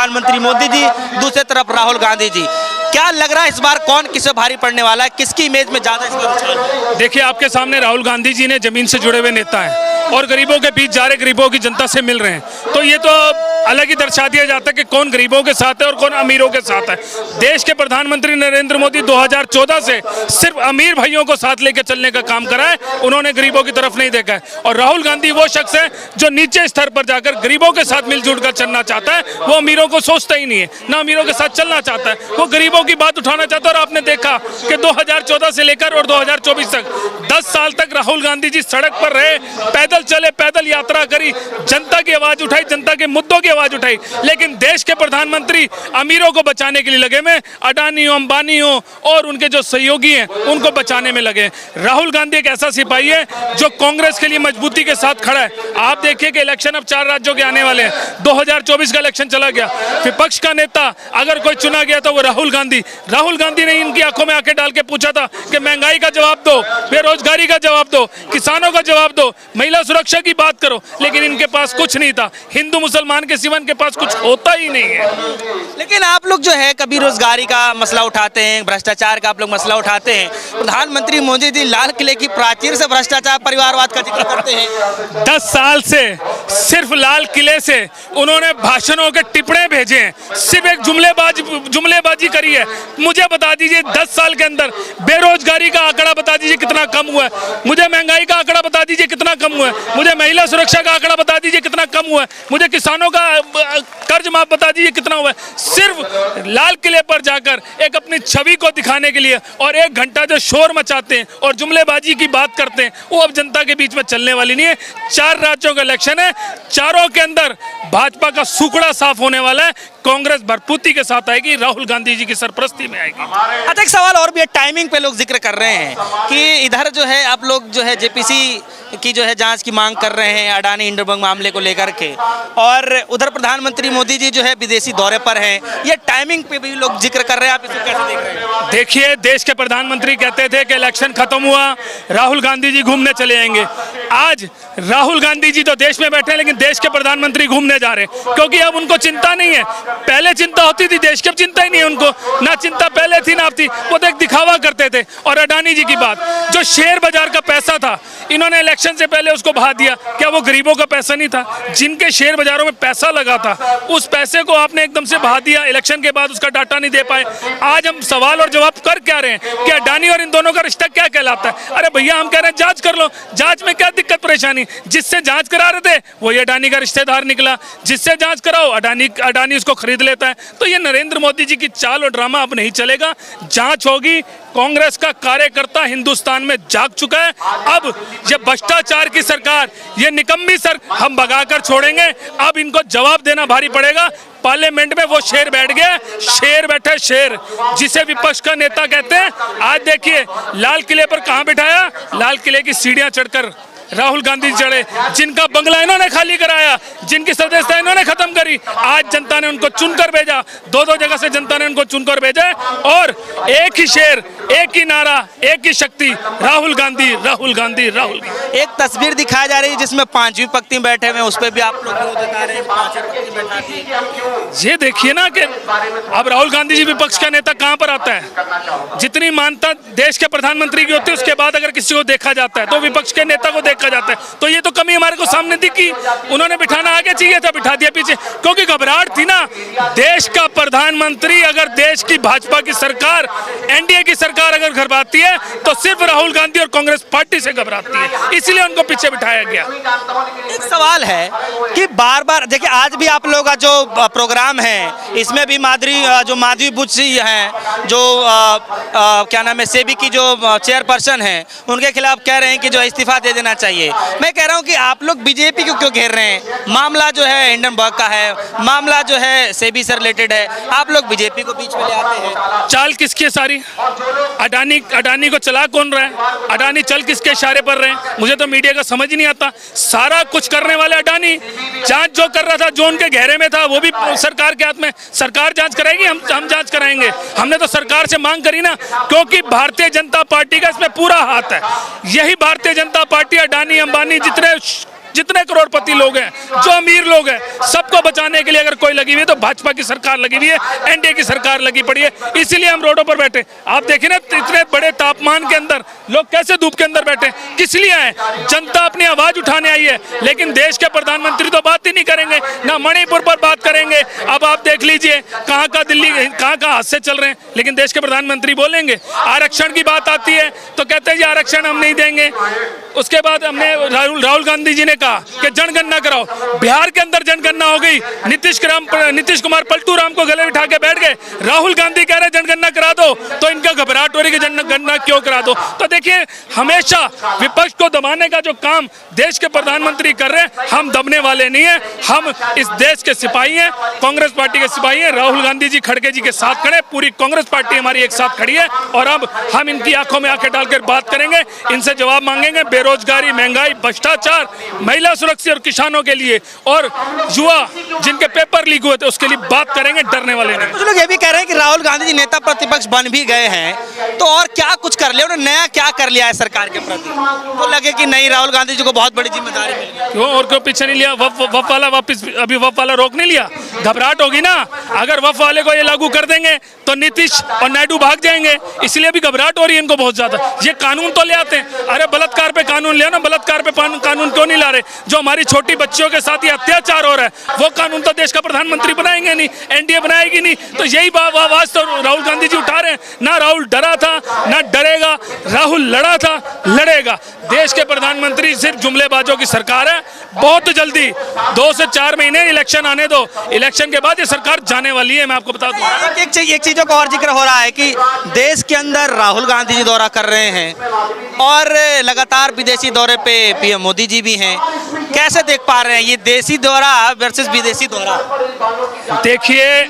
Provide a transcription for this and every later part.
प्रधानमंत्री मोदी जी, दूसरी तरफ राहुल गांधी जी। क्या लग रहा है इस बार कौन किसे भारी पड़ने वाला है, किसकी इमेज में ज्यादा इस बार उछाल है? देखिए, आपके सामने राहुल गांधी जी ने जमीन से जुड़े हुए नेता हैं और गरीबों के बीच जा रहे, गरीबों की जनता से मिल रहे हैं, तो ये तो अलग ही दर्शा दिया जाता है कि कौन गरीबों के साथ है और कौन अमीरों के साथ है। देश के प्रधानमंत्री नरेंद्र मोदी 2014 से सिर्फ अमीर भाइयों को साथ लेकर चलने का काम करा है, उन्होंने गरीबों की तरफ नहीं देखा है। और राहुल गांधी वो शख्स है जो नीचे स्तर पर जाकर गरीबों के साथ मिलजुल कर चलना चाहता है। वो अमीरों को सोचता ही नहीं है, ना अमीरों के साथ चलना चाहता है, वो गरीबों की बात उठाना चाहता है। और आपने देखा कि 2014 से लेकर और 2024 तक 10 साल तक राहुल गांधी जी सड़क पर रहे, पैदल चले, पैदल यात्रा करी, जनता की आवाज उठाई, जनता के मुद्दों की आवाज उठाई। लेकिन देश के प्रधानमंत्री अमीरों को बचाने के लिए लगे में, अडानी हो, अंबानी हो और उनके जो सहयोगी हैं उनको बचाने में लगे। राहुल गांधी एक ऐसा सिपाही है जो कांग्रेस के लिए मजबूती के साथ खड़ा है। आप देखिए कि इलेक्शन अब 4 राज्यों के आने वाले हैं, 2024 का इलेक्शन चला गया, विपक्ष का नेता अगर कोई चुना गया तो वो राहुल गांधी ने इनकी आंखों में आंखें डाल के पूछा था कि महंगाई का जवाब दो, बेरोजगारी का जवाब दो, किसानों का जवाब दो, महिला सुरक्षा की बात करो। लेकिन इनके पास कुछ नहीं था, हिंदू मुसलमान के सिवा इनके पास कुछ होता ही नहीं है। लेकिन आप लोग जो है कभी रोजगारी का मसला उठाते हैं, भ्रष्टाचार का आप लोग मसला उठाते हैं, प्रधानमंत्री मोदी जी लाल किले की प्राचीर से भ्रष्टाचार, परिवारवाद का जिक्र करते हैं। 10 साल से सिर्फ लाल किले से उन्होंने भाषणों के टिप्पणे भेजे हैं, सिर्फ एक जुमलेबाजी करी है। मुझे बता दीजिए 10 साल के अंदर बेरोजगारी का आंकड़ा बता दीजिए कितना कम हुआ है, मुझे महंगाई का आंकड़ा बता दीजिए कितना कम हुआ है, मुझे महिला सुरक्षा का आंकड़ा बता दीजिए कितना कम हुआ है, मुझे किसानों का कर्ज माफ बता दीजिए कितना हुआ है। सिर्फ लाल किले पर जाकर एक अपनी छवि को दिखाने के लिए और 1 घंटा जो शोर मचाते हैं और जुमलेबाजी की बात करते हैं, वो अब जनता के बीच में चलने वाली नहीं है। 4 राज्यों का इलेक्शन है, चारों के अंदर भाजपा का सुकड़ा साफ होने वाला है। कांग्रेस भरपूती के साथ आएगी, राहुल गांधी जी की सरपरस्ती में आएगी। अच्छा, एक सवाल और भी है, टाइमिंग पे लोग जिक्र कर रहे हैं कि इधर जो है आप लोग जो है जेपीसी की जो है जांच की मांग कर रहे हैं अडानी इंडोबंग मामले को लेकर के, और उधर प्रधानमंत्री मोदी जी जो है विदेशी दौरे पर हैं। ये टाइमिंग पे भी लोग जिक्र कर रहे हैं, आप इसको कैसे देख रहे हैं? देखिए, देश के प्रधानमंत्री कहते थे कि इलेक्शन खत्म हुआ, राहुल गांधी जी घूमने चले आएंगे। आज राहुल गांधी जी तो देश में बैठे हैं, लेकिन देश के प्रधानमंत्री घूमने जा रहे हैं, क्योंकि अब उनको चिंता नहीं है। पहले चिंता होती थी देश की, अब चिंता ही नहीं है उनको, ना चिंता पहले थी ना अब थी। वो तो एक दिखावा करते थे। और अडानी जी की बात, जो शेयर बाजार का पैसा था, इन्होंने इलेक्शन से पहले उसको बहा दिया। क्या वो गरीबों का पैसा नहीं था? जिनके शेयर बाजारों में पैसा लगा था, उस पैसे को आपने एकदम से बहा दिया, इलेक्शन के बाद उसका डाटा नहीं दे पाए। आज हम सवाल और जवाब कर क्या रहे हैं कि अडानी और इन दोनों का रिश्ता क्या कहलाता है? अरे भैया, हम कह रहे हैं जांच कर लो, जांच में क्या दिक्कत परेशानी? जिससे जांच करा रहे थे वही अडानी का रिश्तेदार निकला, जिससे जांच कराओ अडानी उसको खरीद लेता है। तो ये नरेंद्र मोदी जी की चाल और ड्रामा अब नहीं चलेगा। जांच होगी। कांग्रेस का कार्यकर्ता हिंदुस्तान में जाग चुका है। अब ये भ्रष्टाचार की सरकार, ये निकम्मी सरकार हम भगाकर छोड़ेंगे। अब इनको जवाब देना भारी पड़ेगा। पार्लियामेंट में वो शेर बैठ गया, शेर बैठे शेर, जिसे विपक्ष का नेता कहते हैं। आज देखिए लाल किले पर कहां बिठाया, लाल किले की सीढ़ियां चढ़कर राहुल गांधी चढ़े, जिनका बंगला इन्होंने खाली कराया, जिनकी सदस्यता इन्होंने खत्म करी। आज जनता ने उनको चुनकर भेजा, 2-2 जगह से जनता ने उनको चुनकर भेजा है। और एक ही शेर, एक ही नारा, एक ही शक्ति, राहुल गांधी, राहुल गांधी, राहुल गांधी। एक तस्वीर दिखाई जा रही है जिसमें 5वीं पंक्ति में बैठे हुए हैं, उस पर भी आप लोग बता रहे हैं 5वीं पंक्ति में बैठा दिए। ये देखिए ना कि अब राहुल गांधी जी विपक्ष का नेता कहां पर आता है? जितनी मानता देश के प्रधानमंत्री की होती है, उसके बाद अगर किसी को देखा जाता है तो विपक्ष के नेता को देखा जाता है। तो ये तो कमी हमारे को सामने दिखी। उन्होंने बिठाना आगे चाहिए था, बिठा दिया पीछे, क्योंकि घबराहट थी ना। देश का प्रधानमंत्री, अगर देश की भाजपा की सरकार, एनडीए की सरकार अगर घबराती है तो सिर्फ राहुल गांधी और कांग्रेस पार्टी से घबराती है, इसलिए उनको पीछे बिठाया गया। एक सवाल है कि बार बार देखिए, आज भी आप लोगों का जो प्रोग्राम है, इसमें भी माधवी बुच्ची हैं, जो क्या नाम है, सेबी की जो चेयरपर्सन है, उनके खिलाफ कह रहे हैं कि जो इस्तीफा दे देना चाहिए। मैं कह रहा हूं कि आप लोग बीजेपी को क्यों घेर रहे हैं? मामला जो है हिंडनबर्ग का है, मामला जो है सेबी से रिलेटेड है, आप लोग बीजेपी को बीच में ले आते हैं। चाल किसकी है सारी? अडानी को चला कौन रहा है? अडानी चल किसके इशारे पर रहे हैं? मुझे तो मीडिया का समझ ही नहीं आता। सारा कुछ करने वाले अडानी, जांच जो कर रहा था, जो उनके घेरे में था, वो भी सरकार के हाथ में। सरकार जांच कराएगी, हम जांच कराएंगे। हमने तो सरकार से मांग करी ना, क्योंकि भारतीय जनता पार्टी का इसमें पूरा हाथ है। यही भारतीय जनता पार्टी अडानी अंबानी जितने जितने करोड़पति लोग हैं, जो अमीर लोग हैं, सबको बचाने के लिए अगर कोई लगी हुई है तो भाजपा की सरकार लगी हुई है, एनडीए की सरकार लगी पड़ी है। इसीलिए हम रोडों पर बैठे। आप देखिए ना, इतने बड़े तापमान के अंदर लोग कैसे धूप के अंदर बैठे, किस लिए आए? जनता अपनी आवाज उठाने आई है। लेकिन देश के प्रधानमंत्री तो बात ही नहीं करेंगे, ना मणिपुर पर बात करेंगे। अब आप देख लीजिए कहाँ दिल्ली कहाँ हादसे चल रहे हैं, लेकिन देश के प्रधानमंत्री बोलेंगे। आरक्षण की बात आती है तो कहते हैं जी आरक्षण हम नहीं देंगे। उसके बाद हमने राहुल गांधी जी ने कहा कि जनगणना कराओ। बिहार के अंदर जनगणना हो गई, नीतीश कुमार पलटू राम को गले बिठा के बैठ गए। राहुल गांधी कह रहे जनगणना करा दो, तो इनका घबराहट हो रही है कि जनगणना क्यों करा दो। तो देखिए, हमेशा विपक्ष को दबाने का जो काम देश के प्रधानमंत्री कर रहे हैं, हम दबने वाले नहीं है। हम इस देश के सिपाही हैं, कांग्रेस पार्टी के सिपाही हैं। राहुल गांधी जी खड़गे जी के साथ खड़े, पूरी कांग्रेस पार्टी हमारी एक साथ खड़ी है। और अब हम इनकी आंखों में आंखें डालकर बात करेंगे, इनसे जवाब मांगेंगे। बेरोजगारी, महंगाई, भ्रष्टाचार, महिला सुरक्षा और किसानों के लिए, और युवा जिनके पेपर लीक हुए थे उसके लिए बात करेंगे, डरने वाले नहीं। कुछ लोग ये भी कह रहे हैं कि राहुल गांधी जी नेता प्रतिपक्ष बन भी गए हैं, तो और क्या कुछ कर लिया, उन्होंने नया क्या कर लिया है सरकार के प्रति? तो लगे कि नहीं, राहुल गांधी जी को बहुत बड़ी जिम्मेदारी मिल गई। क्यों और क्यों पीछे नहीं लिया? वफ वाला वापस, अभी वफ वाला रोक नहीं लिया? घबराहट होगी ना, अगर वफ वाले को ये लागू कर देंगे तो नीतीश और नायडू भाग जाएंगे। इसलिए भी घबराहट हो रही है इनको बहुत ज्यादा। ये कानून तो ले आते हैं, अरे बलात्कार पे कानून लिया ना, बलात्कार पे कानून क्यों नहीं ला रहे? जो हमारी छोटी बच्चियों के साथ ये अत्याचार हो रहा है, वो कानून तो देश का प्रधानमंत्री बनाएंगे नहीं, एनडीए बनाएगी नहीं। तो यही आवाज तो राहुल गांधी जी उठा रहे हैं। ना राहुल डरा था, ना डरेगा। राहुल लड़ा था, लड़ेगा। देश के प्रधानमंत्री सिर्फ जुमलेबाजों की सरकार है। बहुत जल्दी 2 से 4 महीने इलेक्शन आने दो, इलेक्शन के बाद ये सरकार जाने वाली है, मैं आपको बता दूं। एक चीजों का और जिक्र हो रहा है कि देश के अंदर राहुल गांधी जी दौरा कर रहे हैं और लगातार विदेशी दौरे पे पीएम मोदी जी भी हैं। कैसे देख पा रहे हैं ये देसी दौरा वर्सेस विदेशी दौरा? देखिए,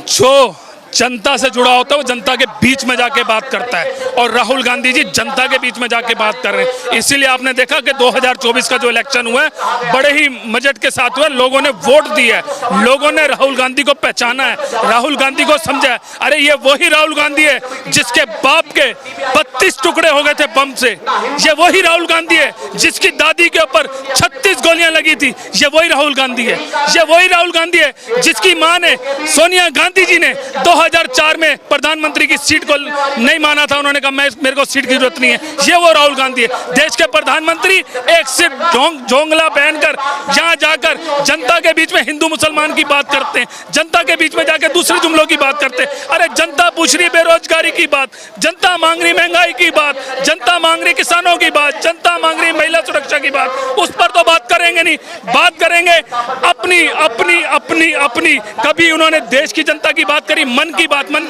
जो जनता से जुड़ा होता है वो जनता के बीच में जाके बात करता है, और राहुल गांधी जी जनता के बीच में जाके बात कर रहे हैं। इसीलिए आपने देखा कि 2024 का जो इलेक्शन हुआ है बड़े ही बजट के साथ हुआ है। लोगों ने वोट दिया है, लोगों ने राहुल गांधी को पहचाना है, राहुल गांधी को समझा है। अरे ये वही राहुल गांधी है जिसके बाप के 32 टुकड़े हो गए थे बम से। ये वही राहुल गांधी है जिसकी दादी के ऊपर 36 गोलियां लगी थी। ये वही राहुल गांधी है। ये वही राहुल गांधी है जिसकी मां ने, सोनिया गांधी जी ने 2004 में प्रधानमंत्री की सीट को नहीं माना था। उन्होंने कहा मेरे को सीट की जरूरत नहीं है। ये वो राहुल गांधी है। देश के प्रधानमंत्री एक सिर्फ जोंगला पहनकर यहाँ जाकर जनता के बीच में हिंदू मुसलमान की बात करते हैं, जनता के बीच में जाकर दूसरे जुमलों की बात करते हैं। अरे जनता पूछ रही बेरोजगारी की बात, जनता मांग रही महंगाई की बात, जनता मांग रही किसानों की बात, जनता मांग रही महिला सुरक्षा की बात। उस पर तो बात करेंगे नहीं, बात करेंगे अपनी अपनी अपनी अपनी। कभी उन्होंने देश की जनता की बात करी? मन की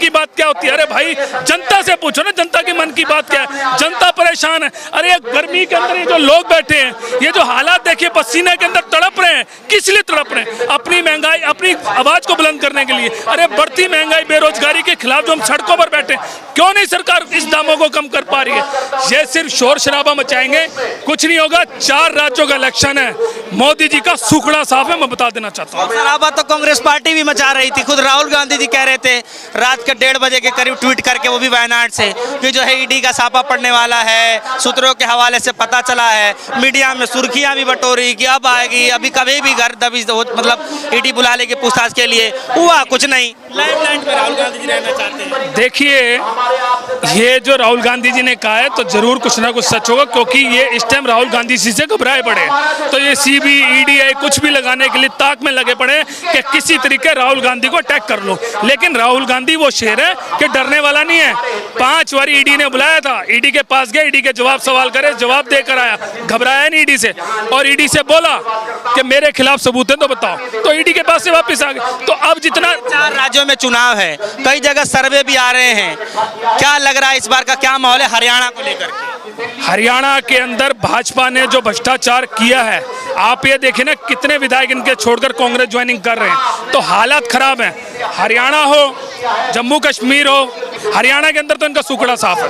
बात क्या होती है? अरे भाई, जनता से पूछो ना, जनता की मन की बात क्या है? जनता परेशान है। अरे गर्मी के अंदर ये जो लोग बैठे हैं, ये जो हालात देखिए, पसीने के अंदर तड़प रहे हैं। किस लिए तड़प रहे हैं? अपनी महंगाई, अपनी आवाज को बुलंद करने के लिए। अरे बढ़ती महंगाई, बेरोजगारी के खिलाफ जो हम सड़कों पर बैठे, क्यों नहीं सरकार इस दामों को कम कर पा रही है? ये सिर्फ शोर शराबा मचाएंगे, कुछ नहीं होगा। 4 राज्यों का इलेक्शन है, मोदी जी का सुखड़ा साफ है, मैं बता देना चाहता हूँ। शराबा तो कांग्रेस पार्टी भी मचा रही थी। खुद राहुल गांधी जी कह रहे थे रात के 1:30 बजे के करीब ट्वीट करके, वो भी वायनाड से, कि जो है ईडी का छापा पड़ने वाला है। सूत्रों के हवाले से पता चला है, मीडिया में सुर्खियां भी बटोरी कि अब आएगी, अभी कभी भी घर दबी, मतलब ईडी बुला लेगी पूछताछ के लिए। हुआ कुछ नहीं, लाइमलाइट में राहुल गांधी जी रहना चाहते हैं। देखिए, ये जो राहुल गांधी जी ने कहा है तो जरूर कुछ ना कुछ सच होगा, क्योंकि ये इस टाइम राहुल गांधी जी से घबराए पड़े। तो ये सीबी, ईडी कुछ भी लगाने के लिए ताक में लगे पड़े कि किसी तरीके राहुल गांधी को अटैक कर लो। लेकिन राहुल गांधी वो शेर है कि डरने वाला नहीं है। 5 बार ईडी ने बुलाया था, ईडी के पास गए, ईडी के जवाब सवाल करे, जवाब देकर आया, घबराया नहीं ईडी से। और ईडी से बोला कि मेरे खिलाफ सबूत है तो बताओ, तो ईडी के पास से वापस आ गए। तो अब जितना 4 राज्यों में चुनाव है, कई जगह सर्वे भी आ रहे हैं, क्या लग रहा है इस बार का क्या माहौल है हरियाणा को लेकर के? हरियाणा के अंदर भाजपा ने जो भ्रष्टाचार किया है, आप ये देखें ना, कितने विधायक इनके छोड़कर कांग्रेस ज्वाइनिंग कर रहे हैं। तो हालात खराब है। हरियाणा हो, जम्मू कश्मीर हो, हरियाणा के अंदर तो इनका सुखड़ा साफ है।